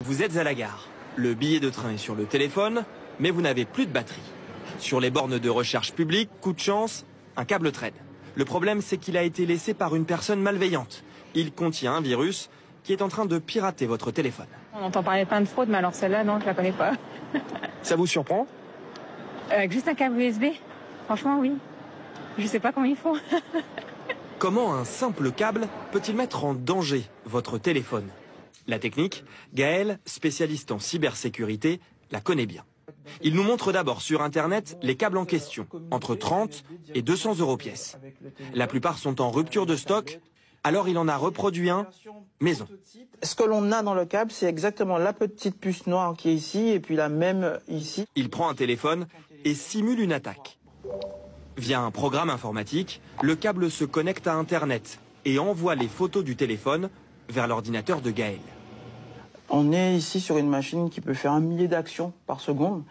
Vous êtes à la gare. Le billet de train est sur le téléphone, mais vous n'avez plus de batterie. Sur les bornes de recharge publique, coup de chance, un câble traîne. Le problème, c'est qu'il a été laissé par une personne malveillante. Il contient un virus qui est en train de pirater votre téléphone. On entend parler plein de fraudes, mais alors celle-là, non, je la connais pas. Ça vous surprend? Juste un câble USB? Franchement, oui. Je sais pas comment ils font. Comment un simple câble peut-il mettre en danger votre téléphone? La technique, Gaël, spécialiste en cybersécurité, la connaît bien. Il nous montre d'abord sur Internet les câbles en question, entre 30 et 200 € pièce. La plupart sont en rupture de stock, alors il en a reproduit un maison. Ce que l'on a dans le câble, c'est exactement la petite puce noire qui est ici et puis la même ici. Il prend un téléphone et simule une attaque. Via un programme informatique, le câble se connecte à Internet et envoie les photos du téléphone vers l'ordinateur de Gaël. On est ici sur une machine qui peut faire 1 millier d'actions par seconde.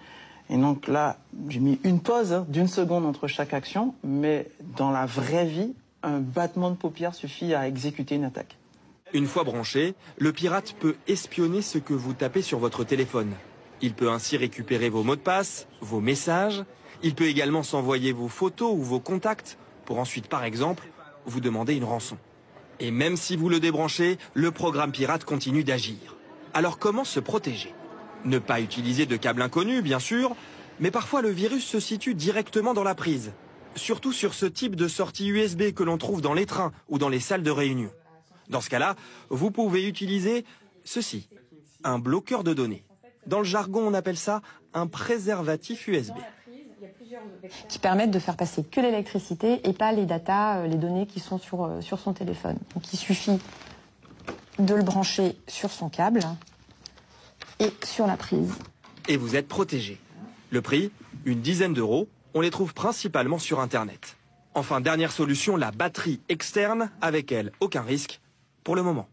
Et donc là, j'ai mis une pause d'1 seconde entre chaque action, mais dans la vraie vie, un battement de paupières suffit à exécuter une attaque. Une fois branché, le pirate peut espionner ce que vous tapez sur votre téléphone. Il peut ainsi récupérer vos mots de passe, vos messages. Il peut également s'envoyer vos photos ou vos contacts pour ensuite, par exemple, vous demander une rançon. Et même si vous le débranchez, le programme pirate continue d'agir. Alors comment se protéger? Ne pas utiliser de câble inconnu, bien sûr, mais parfois le virus se situe directement dans la prise. Surtout sur ce type de sortie USB que l'on trouve dans les trains ou dans les salles de réunion. Dans ce cas-là, vous pouvez utiliser ceci, un bloqueur de données. Dans le jargon, on appelle ça un préservatif USB. Qui permettent de faire passer que l'électricité et pas les datas, les données qui sont sur son téléphone. Donc il suffit de le brancher sur son câble et sur la prise. Et vous êtes protégé. Le prix, une dizaine d'euros. On les trouve principalement sur Internet. Enfin, dernière solution, la batterie externe. Avec elle, aucun risque pour le moment.